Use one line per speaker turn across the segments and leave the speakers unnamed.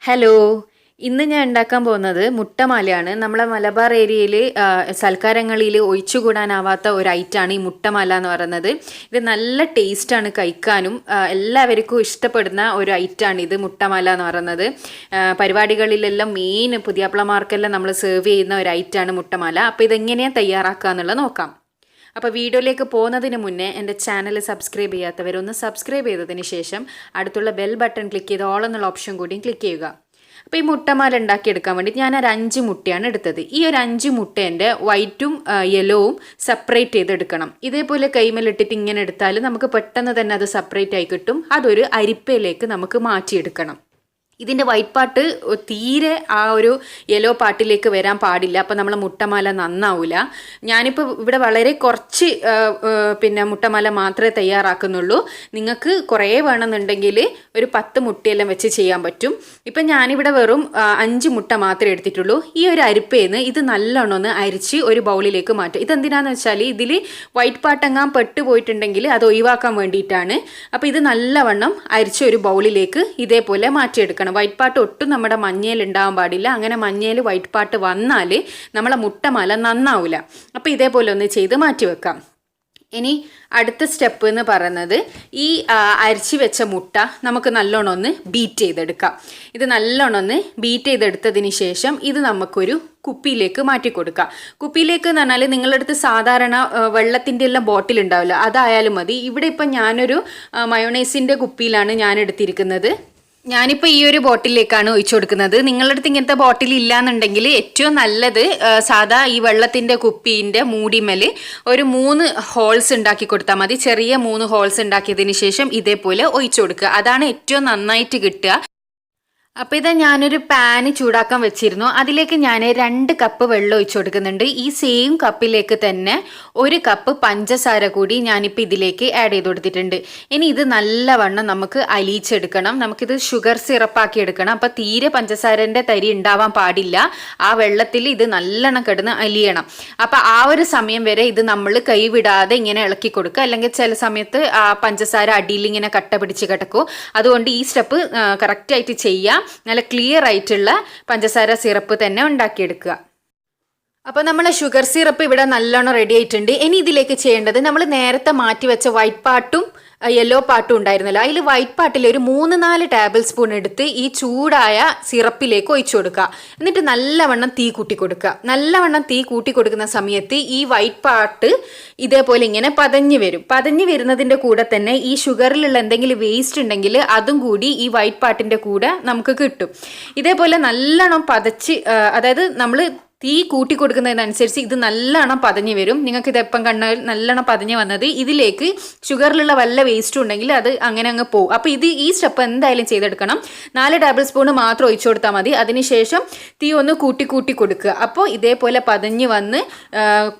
Hello, ഇന്ന് ഞാൻ ഉണ്ടാക്കാൻ പോകുന്നത് മുട്ടമാലയാണ്. നമ്മളെ മലബാർ ഏരിയയിൽ സൽക്കാരങ്ങളിൽ ഒഴിച്ചുകൂടാനാവാത്ത ഒരു ഐറ്റമാണ് ഈ മുട്ടമാല എന്ന് പറയുന്നത്. ഇത് നല്ല ടേസ്റ്റാണ് കഴിക്കാനും, എല്ലാവർക്കും ഇഷ്ടപ്പെടുന്ന ഒരു ഐറ്റമാണ് ഇത് മുട്ടമാല എന്ന് പറയുന്നത്. പരിപാടികളിലെല്ലാം മെയിൻ പുതിയാപ്പിളമാർക്കെല്ലാം നമ്മൾ സെർവ് ചെയ്യുന്ന ഒരു ഐറ്റമാണ് മുട്ടമാല. അപ്പോൾ ഇതെങ്ങനെയാണ് തയ്യാറാക്കുക എന്നുള്ളത് നോക്കാം. അപ്പോൾ വീഡിയോയിലേക്ക് പോകുന്നതിന് മുന്നേ എൻ്റെ ചാനൽ സബ്സ്ക്രൈബ് ചെയ്യാത്തവരൊന്ന് സബ്സ്ക്രൈബ് ചെയ്തതിന് ശേഷം അടുത്തുള്ള ബെൽ ബട്ടൺ ക്ലിക്ക് ചെയ്ത് ഓൾ എന്നുള്ള ഓപ്ഷൻ കൂടിയും ക്ലിക്ക് ചെയ്യുക. അപ്പോൾ ഈ മുട്ടമാല ഉണ്ടാക്കിയെടുക്കാൻ വേണ്ടി ഞാൻ ഒരു 5 മുട്ടയാണ് എടുത്തത്. ഈ ഒരു 5 മുട്ടേൻ്റെ വൈറ്റും യെല്ലോവും സെപ്പറേറ്റ് ചെയ്തെടുക്കണം. ഇതേപോലെ കൈമേലിട്ടിട്ട് ഇങ്ങനെ എടുത്താൽ നമുക്ക് പെട്ടെന്ന് തന്നെ അത് സെപ്പറേറ്റ് ആയി കിട്ടും. അതൊരു അരിപ്പയിലേക്ക് നമുക്ക് മാറ്റിയെടുക്കണം. ഇതിൻ്റെ വൈറ്റ് പാർട്ട് തീരെ ആ ഒരു യെല്ലോ പാർട്ടിലേക്ക് വരാൻ പാടില്ല. അപ്പോൾ നമ്മൾ മുട്ടമാല നന്നാവില്ല. ഞാനിപ്പോൾ ഇവിടെ വളരെ കുറച്ച് മുട്ടമാല മാത്രമേ തയ്യാറാക്കുന്നുള്ളൂ. നിങ്ങൾക്ക് കുറേ വേണമെന്നുണ്ടെങ്കിൽ ഒരു 10 മുട്ടയെല്ലാം വെച്ച് ചെയ്യാൻ പറ്റും. ഇപ്പം ഞാനിവിടെ വെറും 5 മുട്ട മാത്രമേ എടുത്തിട്ടുള്ളൂ. ഈ ഒരു അരിപ്പേന്ന് ഇത് നല്ലോണം ഒന്ന് അരിച്ച് ഒരു ബൗളിലേക്ക് മാറ്റും. ഇതെന്തിനാന്ന് വെച്ചാൽ ഇതിൽ വൈറ്റ് പാർട്ടെങ്ങാൻ പെട്ടുപോയിട്ടുണ്ടെങ്കിൽ അത് ഒഴിവാക്കാൻ വേണ്ടിയിട്ടാണ്. അപ്പോൾ ഇത് നല്ലവണ്ണം അരിച്ച് ഒരു ബൗളിലേക്ക് ഇതേപോലെ മാറ്റിയെടുക്കണം. വൈറ്റ് പാർട്ട് ഒട്ടും നമ്മുടെ മഞ്ഞയിൽ ഉണ്ടാവാൻ പാടില്ല. അങ്ങനെ മഞ്ഞയിൽ വൈറ്റ് പാർട്ട് വന്നാൽ നമ്മളെ മുട്ടമാല നന്നാവില്ല. അപ്പോൾ ഇതേപോലെ ഒന്ന് ചെയ്ത് മാറ്റി വെക്കാം. ഇനി അടുത്ത സ്റ്റെപ്പ് എന്ന് പറയുന്നത് ഈ അരിച്ച് വെച്ച മുട്ട നമുക്ക് നല്ലോണം ഒന്ന് ബീറ്റ് ചെയ്തെടുക്കാം. ഇത് നല്ലോണം ഒന്ന് ബീറ്റ് ചെയ്തെടുത്തതിന് ശേഷം ഇത് നമുക്കൊരു കുപ്പിയിലേക്ക് മാറ്റി കൊടുക്കാം. കുപ്പിയിലേക്ക് എന്ന് പറഞ്ഞാൽ നിങ്ങളുടെ അടുത്ത് സാധാരണ വെള്ളത്തിൻ്റെ എല്ലാം ബോട്ടിൽ ഉണ്ടാവില്ല, അതായാലും മതി. ഇവിടെ ഇപ്പം ഞാനൊരു മയോണൈസിൻ്റെ കുപ്പിയിലാണ് ഞാൻ എടുത്തിരിക്കുന്നത്. ഞാനിപ്പോൾ ഈ ഒരു ബോട്ടിലേക്കാണ് ഒഴിച്ചു കൊടുക്കുന്നത്. നിങ്ങളുടെ അടുത്ത് ഇങ്ങനത്തെ ബോട്ടിൽ ഇല്ലാന്നുണ്ടെങ്കിൽ ഏറ്റവും നല്ലത് സാധാ ഈ വെള്ളത്തിൻ്റെ കുപ്പീൻ്റെ മൂടിമേൽ ഒരു 3 ഹോൾസ് ഉണ്ടാക്കി കൊടുത്താൽ മതി. ചെറിയ 3 ഹോൾസ് ഉണ്ടാക്കിയതിന് ശേഷം ഇതേപോലെ ഒഴിച്ചു കൊടുക്കുക. അതാണ് ഏറ്റവും നന്നായിട്ട് കിട്ടുക. അപ്പോൾ ഇതാ ഞാനൊരു പാന് ചൂടാക്കാൻ വെച്ചിരുന്നു. അതിലേക്ക് ഞാൻ 2 കപ്പ് വെള്ളം ഒഴിച്ചു കൊടുക്കുന്നുണ്ട്. ഈ സെയിം കപ്പിലേക്ക് തന്നെ 1 കപ്പ് പഞ്ചസാര കൂടി ഞാനിപ്പോൾ ഇതിലേക്ക് ആഡ് ചെയ്ത് കൊടുത്തിട്ടുണ്ട്. ഇനി ഇത് നല്ലവണ്ണം നമുക്ക് അലിയിച്ചെടുക്കണം. നമുക്കിത് ഷുഗർ സിറപ്പാക്കി എടുക്കണം. അപ്പോൾ തീരെ പഞ്ചസാരൻ്റെ തരി ഉണ്ടാവാൻ പാടില്ല. ആ വെള്ളത്തിൽ ഇത് നല്ലോണം കിടന്ന് അലിയണം. അപ്പോൾ ആ ഒരു സമയം വരെ ഇത് നമ്മൾ കൈവിടാതെ ഇങ്ങനെ ഇളക്കി കൊടുക്കുക. അല്ലെങ്കിൽ ചില സമയത്ത് പഞ്ചസാര അടിയിൽ ഇങ്ങനെ കട്ട പിടിച്ച് കിടക്കും. അതുകൊണ്ട് ഈ സ്റ്റെപ്പ് കറക്റ്റായിട്ട് ചെയ്യാം. നല്ല ക്ലിയർ ആയിട്ടുള്ള പഞ്ചസാര സിറപ്പ് തന്നെ ഉണ്ടാക്കിയെടുക്കുക. അപ്പോൾ നമ്മളെ ഷുഗർ സിറപ്പ് ഇവിടെ നല്ലോണം റെഡി ആയിട്ടുണ്ട്. ഇനി ഇതിലേക്ക് ചെയ്യേണ്ടത് നമ്മൾ നേരത്തെ മാറ്റി വെച്ച വൈറ്റ് പാർട്ടും യെല്ലോ പാർട്ടും ഉണ്ടായിരുന്നല്ലോ, അതിൽ വൈറ്റ് പാർട്ടിൽ ഒരു 3-4 ടേബിൾ സ്പൂൺ എടുത്ത് ഈ ചൂടായ സിറപ്പിലേക്ക് ഒഴിച്ചു കൊടുക്കുക. എന്നിട്ട് നല്ലവണ്ണം തീ കൂട്ടി കൊടുക്കുക. നല്ലവണ്ണം തീ കൂട്ടി കൊടുക്കുന്ന സമയത്ത് ഈ വൈറ്റ് പാർട്ട് ഇതേപോലെ ഇങ്ങനെ പതഞ്ഞ് വരും. പതഞ്ഞ് വരുന്നതിൻ്റെ കൂടെ തന്നെ ഈ ഷുഗറിലുള്ള എന്തെങ്കിലും വേസ്റ്റ് ഉണ്ടെങ്കിൽ അതും കൂടി ഈ വൈറ്റ് പാർട്ടിൻ്റെ കൂടെ നമുക്ക് കിട്ടും. ഇതേപോലെ നല്ലോണം പതച്ച്, അതായത് നമ്മൾ തീ കൂട്ടി കൊടുക്കുന്നതിനനുസരിച്ച് ഇത് നല്ലോണം പതഞ്ഞ് വരും. നിങ്ങൾക്ക് ഇതെപ്പം കണ്ടാൽ നല്ലോണം പതഞ്ഞ് വന്നത് ഇതിലേക്ക് ഷുഗറിലുള്ള വല്ല വേസ്റ്റും ഉണ്ടെങ്കിൽ അത് അങ്ങനെ അങ്ങ് പോകും. അപ്പോൾ ഈ സ്റ്റെപ്പ് എന്തായാലും ചെയ്തെടുക്കണം. 4 ടേബിൾ സ്പൂൺ മാത്രം ഒഴിച്ചു കൊടുത്താൽ മതി. അതിനുശേഷം തീ ഒന്ന് കൂട്ടി കൊടുക്കുക. അപ്പോൾ ഇതേപോലെ പതഞ്ഞ് വന്ന്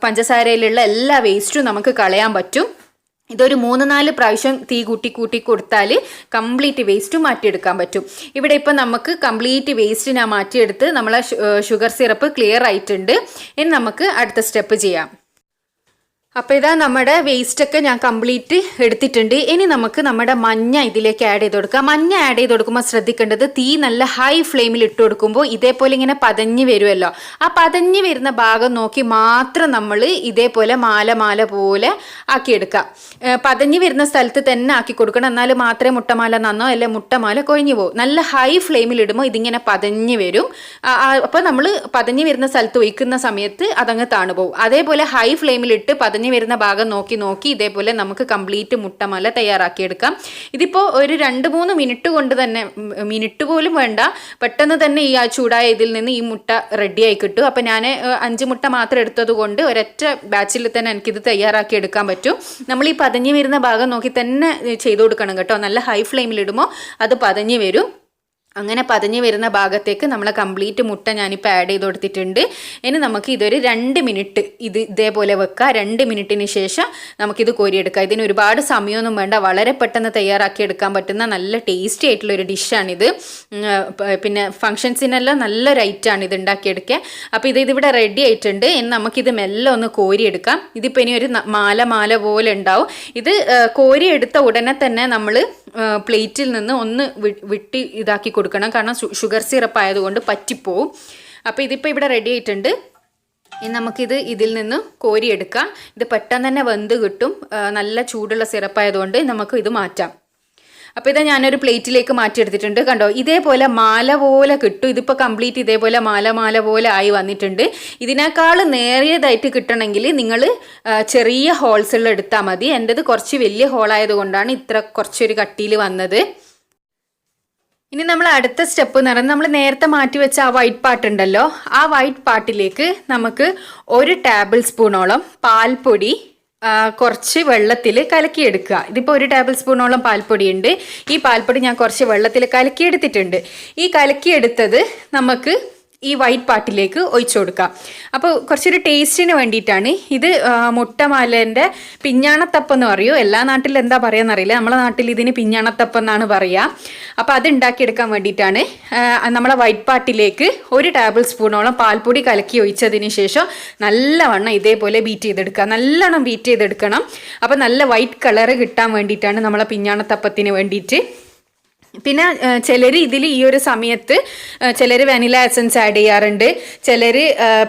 പഞ്ചസാരയിലുള്ള എല്ലാ വേസ്റ്റും നമുക്ക് കളയാൻ പറ്റും. ഇതൊരു 3-4 പ്രാവശ്യം തീ കൂട്ടി കൊടുത്താൽ കംപ്ലീറ്റ് വേസ്റ്റ് മാറ്റിയെടുക്കാൻ പറ്റും. ഇവിടെ ഇപ്പം നമുക്ക് കംപ്ലീറ്റ് വേസ്റ്റ് ഞാൻ മാറ്റിയെടുത്ത് നമ്മളെ ഷുഗർ സിറപ്പ് ക്ലിയർ ആയിട്ടുണ്ട്. ഇനി നമുക്ക് അടുത്ത സ്റ്റെപ്പ് ചെയ്യാം. അപ്പോൾ ഇതാ നമ്മുടെ വേസ്റ്റൊക്കെ ഞാൻ കംപ്ലീറ്റ് എടുത്തിട്ടുണ്ട്. ഇനി നമുക്ക് നമ്മുടെ മഞ്ഞ ഇതിലേക്ക് ആഡ് ചെയ്ത് കൊടുക്കാം. മഞ്ഞ ആഡ് ചെയ്ത് കൊടുക്കുമ്പോൾ ശ്രദ്ധിക്കേണ്ടത് തീ നല്ല ഹൈ ഫ്ലെയിമിൽ ഇട്ട് കൊടുക്കുമ്പോൾ ഇതേപോലെ ഇങ്ങനെ പതഞ്ഞ് വരുമല്ലോ, ആ പതഞ്ഞ് വരുന്ന ഭാഗം നോക്കി മാത്രം നമ്മൾ ഇതേപോലെ മാല പോലെ ആക്കിയെടുക്കാം. പതഞ്ഞ് വരുന്ന സ്ഥലത്ത് തന്നെ ആക്കി കൊടുക്കണം. എന്നാൽ മാത്രമേ മുട്ടമാല നന്നോ അല്ലെ മുട്ടമാല കൊഴിഞ്ഞു പോകും. നല്ല ഹൈ ഫ്ലെയിമിൽ ഇടുമ്പോൾ ഇതിങ്ങനെ പതഞ്ഞ് വരും. അപ്പോൾ നമ്മൾ പതഞ്ഞ് വരുന്ന സ്ഥലത്ത് ഒഴിക്കുന്ന സമയത്ത് അതങ്ങ് താണുപോകും. അതേപോലെ ഹൈ ഫ്ലെയിമിലിട്ട് പതഞ്ഞ് വരുന്ന ഭാഗം നോക്കി ഇതേപോലെ നമുക്ക് കംപ്ലീറ്റ് മുട്ടമാല തയ്യാറാക്കിയെടുക്കാം. ഇതിപ്പോൾ ഒരു 2-3 മിനിറ്റ് കൊണ്ട് തന്നെ, മിനിറ്റ് പോലും വേണ്ട, പെട്ടെന്ന് തന്നെ ഈ ചൂടായ ഇതിൽ നിന്ന് ഈ മുട്ട റെഡിയായി കിട്ടും. അപ്പോൾ ഞാൻ 5 മുട്ട മാത്രം എടുത്തത് കൊണ്ട് ഒരൊറ്റ ബാച്ചിൽ തന്നെ എനിക്കിത് തയ്യാറാക്കി എടുക്കാൻ പറ്റും. നമ്മൾ ഈ പതഞ്ഞ് വരുന്ന ഭാഗം നോക്കി തന്നെ ചെയ്ത് കൊടുക്കണം കേട്ടോ. നല്ല ഹൈ ഫ്ലെയിമിലിടുമ്പോൾ അത് പതഞ്ഞ് വരും. അങ്ങനെ പതഞ്ഞ് വരുന്ന ഭാഗത്തേക്ക് നമ്മൾ കംപ്ലീറ്റ് മുട്ട ഞാനിപ്പോൾ ആഡ് ചെയ്ത് കൊടുത്തിട്ടുണ്ട്. ഇനി നമുക്ക് ഇതൊരു 2 മിനിറ്റ് ഇതേപോലെ വെക്കുക. 2 മിനിറ്റിന് ശേഷം നമുക്കിത് കോരിയെടുക്കാം. ഇതിന് ഒരുപാട് സമയമൊന്നും വേണ്ട, വളരെ പെട്ടെന്ന് തയ്യാറാക്കി എടുക്കാൻ പറ്റുന്ന നല്ല ടേസ്റ്റി ആയിട്ടുള്ളൊരു ഡിഷാണിത്. പിന്നെ ഫങ്ഷൻസിനെല്ലാം നല്ലൊരു ഐറ്റമാണ് ഇത് ഉണ്ടാക്കിയെടുക്കുക. അപ്പോൾ ഇതിവിടെ റെഡി ആയിട്ടുണ്ട്. ഇനി നമുക്കിത് മെല്ലെ ഒന്ന് കോരിയെടുക്കാം. ഇതിപ്പോൾ ഇനി ഒരു മാല പോലെ ഉണ്ടാവും. ഇത് കോരിയെടുത്ത ഉടനെ തന്നെ നമ്മൾ പ്ലേറ്റിൽ നിന്ന് ഒന്ന് വിട്ട് ഇതാക്കി കൊടുക്കണം, കാരണം ഷുഗർ സിറപ്പ് ആയതുകൊണ്ട് പറ്റിപ്പോവും. അപ്പോൾ ഇതിപ്പോൾ ഇവിടെ റെഡി ആയിട്ടുണ്ട്. ഇനി നമുക്കിത് ഇതിൽ നിന്ന് കോരിയെടുക്കാം. ഇത് പെട്ടെന്ന് തന്നെ വെന്ത് കിട്ടും, നല്ല ചൂടുള്ള സിറപ്പായതുകൊണ്ട് നമുക്ക് ഇത് മാറ്റാം. അപ്പോൾ ഇതാ ഞാനൊരു പ്ലേറ്റിലേക്ക് മാറ്റിയെടുത്തിട്ടുണ്ട്. കണ്ടോ, ഇതേപോലെ മാല പോലെ കിട്ടും. ഇതിപ്പോൾ കംപ്ലീറ്റ് ഇതേപോലെ മാല പോലെ ആയി വന്നിട്ടുണ്ട്. ഇതിനേക്കാൾ നേരിയതായിട്ട് കിട്ടണമെങ്കിൽ നിങ്ങൾ ചെറിയ ഹോൾസുള്ള എടുത്താൽ മതി. എൻ്റെത് കുറച്ച് വലിയ ഹോളായതുകൊണ്ടാണ് ഇത്ര കുറച്ചൊരു കട്ടിയിൽ വന്നത്. ഇനി നമ്മൾ അടുത്ത സ്റ്റെപ്പ് എന്ന് പറയുന്നത്, നമ്മൾ നേരത്തെ മാറ്റി വെച്ച ആ വൈറ്റ് പാർട്ട് ഉണ്ടല്ലോ, ആ വൈറ്റ് പാർട്ടിലേക്ക് നമുക്ക് 1 ടേബിൾ സ്പൂണോളം പാൽപ്പൊടി കുറച്ച് വെള്ളത്തിൽ കലക്കിയെടുക്കുക. ഇതിപ്പോൾ 1 ടേബിൾ സ്പൂണോളം പാൽപ്പൊടി ഉണ്ട്. ഈ പാൽപ്പൊടി ഞാൻ കുറച്ച് വെള്ളത്തിൽ കലക്കിയെടുത്തിട്ടുണ്ട്. ഈ കലക്കിയെടുത്തത് നമുക്ക് ഈ വൈറ്റ് പാർട്ടിലേക്ക് ഒഴിച്ചു കൊടുക്കാം. അപ്പോൾ കുറച്ചൊരു ടേസ്റ്റിന് വേണ്ടിയിട്ടാണ് ഇത്. മുട്ടമാലേൻ്റെ പിഞ്ഞാണത്തപ്പം എന്ന് പറയൂ, എല്ലാ നാട്ടിലും എന്താ പറയുകയെന്നറിയില്ല, നമ്മളെ നാട്ടിൽ ഇതിന് പിഞ്ഞാണത്തപ്പം എന്നാണ് പറയുക. അപ്പോൾ അത് ഉണ്ടാക്കിയെടുക്കാൻ വേണ്ടിയിട്ടാണ് നമ്മളെ വൈറ്റ് പാർട്ടിലേക്ക് 1 ടേബിൾ സ്പൂണോളം പാൽപ്പൊടി കലക്കി ഒഴിച്ചതിന് ശേഷം നല്ലവണ്ണം ഇതേപോലെ ബീറ്റ് ചെയ്തെടുക്കുക. നല്ലോണം ബീറ്റ് ചെയ്തെടുക്കണം. അപ്പോൾ നല്ല വൈറ്റ് കളറ് കിട്ടാൻ വേണ്ടിയിട്ടാണ് നമ്മളെ പിഞ്ഞാണത്തപ്പത്തിന് വേണ്ടിയിട്ട്. പിന്നെ ചിലർ ഇതിൽ ഈ ഒരു സമയത്ത് ചിലർ വാനില എസൻസ് ആഡ് ചെയ്യാറുണ്ട്, ചിലർ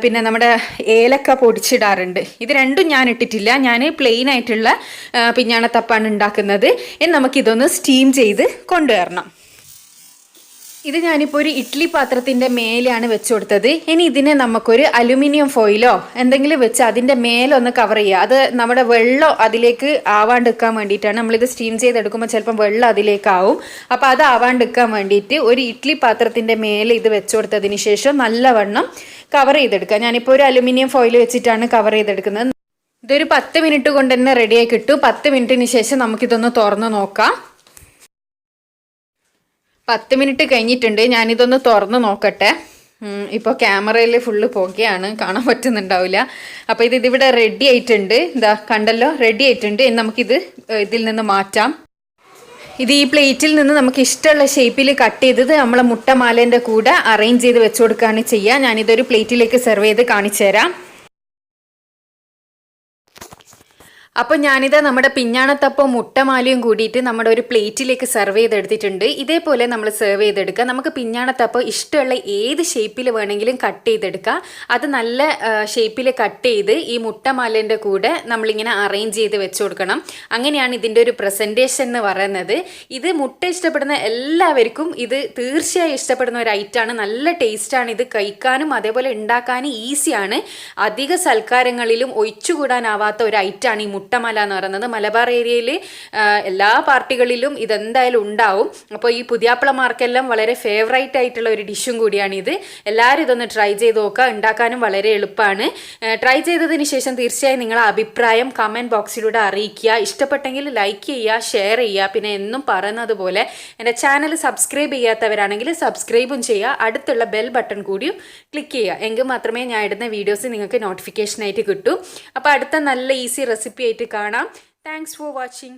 പിന്നെ നമ്മുടെ ഏലക്ക പൊടിച്ചിടാറുണ്ട്. ഇത് രണ്ടും ഞാൻ ഇട്ടിട്ടില്ല. ഞാൻ പ്ലെയിൻ ആയിട്ടുള്ള പിഞ്ഞാണത്തപ്പാണ് ഉണ്ടാക്കുന്നത്. ഇനി നമുക്കിതൊന്ന് സ്റ്റീം ചെയ്ത് കൊണ്ടുവരണം. ഇത് ഞാനിപ്പോൾ ഒരു ഇഡ്ഡലി പാത്രത്തിൻ്റെ മേലെയാണ് വെച്ച് കൊടുത്തത്. ഇനി ഇതിനെ നമുക്കൊരു അലുമിനിയം ഫോയിലോ എന്തെങ്കിലും വെച്ച് അതിൻ്റെ മേലൊന്ന് കവർ ചെയ്യുക. അത് നമ്മുടെ വെള്ളം അതിലേക്ക് ആവാണ്ടിരിക്കാൻ വേണ്ടിയിട്ടാണ്. നമ്മളിത് സ്റ്റീം ചെയ്തെടുക്കുമ്പോൾ ചിലപ്പം വെള്ളം അതിലേക്കാവും. അപ്പോൾ അത് ആവാണ്ടിരിക്കാൻ വേണ്ടിയിട്ട് ഒരു ഇഡ്ഡലി പാത്രത്തിൻ്റെ മേലെ ഇത് വെച്ച് കൊടുത്തതിന് ശേഷം നല്ലവണ്ണം കവർ ചെയ്തെടുക്കുക. ഞാനിപ്പോൾ ഒരു അലുമിനിയം ഫോയിൽ വെച്ചിട്ടാണ് കവർ ചെയ്തെടുക്കുന്നത്. ഇതൊരു 10 മിനിറ്റ് കൊണ്ട് തന്നെ റെഡിയായി കിട്ടും. 10 മിനിറ്റിന് ശേഷം നമുക്കിതൊന്ന് തുറന്ന് നോക്കാം. 10 മിനിറ്റ് കഴിഞ്ഞിട്ടുണ്ട്. ഞാനിതൊന്ന് തുറന്ന് നോക്കട്ടെ. ഇപ്പോൾ ക്യാമറയിൽ ഫുള്ള് പുകയാണ്, കാണാൻ പറ്റുന്നുണ്ടാവില്ല. അപ്പോൾ ഇതിവിടെ റെഡി ആയിട്ടുണ്ട്. ഇതാ കണ്ടല്ലോ, റെഡി ആയിട്ടുണ്ട്. നമുക്കിത് ഇതിൽ നിന്ന് മാറ്റാം. ഇത് ഈ പ്ലേറ്റിൽ നിന്ന് നമുക്ക് ഇഷ്ടമുള്ള ഷേപ്പിൽ കട്ട് ചെയ്തത് നമ്മളെ മുട്ടമാലേൻ്റെ കൂടെ അറേഞ്ച് ചെയ്ത് വെച്ച് കൊടുക്കുകയാണ് ചെയ്യുക. ഞാനിതൊരു പ്ലേറ്റിലേക്ക് സെർവ് ചെയ്ത് കാണിച്ചു തരാം. അപ്പോൾ ഞാനിത് നമ്മുടെ പിഞ്ഞാണത്തപ്പം മുട്ടമാലയും കൂടിയിട്ട് നമ്മുടെ ഒരു പ്ലേറ്റിലേക്ക് സെർവ് ചെയ്തെടുത്തിട്ടുണ്ട്. ഇതേപോലെ നമ്മൾ സെർവ് ചെയ്തെടുക്കുക. നമുക്ക് പിഞ്ഞാണത്തപ്പം ഇഷ്ടമുള്ള ഏത് ഷേപ്പിൽ വേണമെങ്കിലും കട്ട് ചെയ്തെടുക്കുക. അത് നല്ല ഷേപ്പിൽ കട്ട് ചെയ്ത് ഈ മുട്ടമാലേൻ്റെ കൂടെ നമ്മളിങ്ങനെ അറേഞ്ച് ചെയ്ത് വെച്ച് കൊടുക്കണം. അങ്ങനെയാണ് ഇതിൻ്റെ ഒരു പ്രസൻറ്റേഷൻ എന്ന് പറയുന്നത്. ഇത് മുട്ട ഇഷ്ടപ്പെടുന്ന എല്ലാവർക്കും ഇത് തീർച്ചയായും ഇഷ്ടപ്പെടുന്ന ഒരു ഐറ്റമാണ്. നല്ല ടേസ്റ്റാണ്. ഇത് കഴിക്കാനും അതേപോലെ ഉണ്ടാക്കാനും ഈസിയാണ്. അധിക സൽക്കാരങ്ങളിലും ഒഴിച്ചുകൂടാനാവാത്ത ഒരു ഐറ്റമാണ് ഈ മുട്ടമാല എന്ന് പറയുന്നത്. മലബാർ ഏരിയയിൽ എല്ലാ പാർട്ടികളിലും ഇതെന്തായാലും ഉണ്ടാവും. അപ്പോൾ ഈ പുതിയാപ്പിളമാർക്കെല്ലാം വളരെ ഫേവറേറ്റ് ആയിട്ടുള്ള ഒരു ഡിഷും കൂടിയാണിത്. എല്ലാവരും ഇതൊന്ന് ട്രൈ ചെയ്ത് നോക്കുക. ഉണ്ടാക്കാനും വളരെ എളുപ്പമാണ്. ട്രൈ ചെയ്തതിന് ശേഷം തീർച്ചയായും നിങ്ങളുടെ അഭിപ്രായം കമൻറ്റ് ബോക്സിലൂടെ അറിയിക്കുക. ഇഷ്ടപ്പെട്ടെങ്കിൽ ലൈക്ക് ചെയ്യുക, ഷെയർ ചെയ്യുക. പിന്നെ എന്നും പറയുന്നത് പോലെ എൻ്റെ ചാനൽ സബ്സ്ക്രൈബ് ചെയ്യാത്തവരാണെങ്കിൽ സബ്സ്ക്രൈബും ചെയ്യുക. അടുത്തുള്ള ബെൽ ബട്ടൺ കൂടിയും ക്ലിക്ക് ചെയ്യുക. എങ്കിൽ മാത്രമേ ഞാൻ ഇടുന്ന വീഡിയോസ് നിങ്ങൾക്ക് നോട്ടിഫിക്കേഷനായിട്ട് കിട്ടൂ. അപ്പോൾ അടുത്ത നല്ല ഈസി റെസിപ്പി ആയിട്ട് കാണാം. Thanks for watching.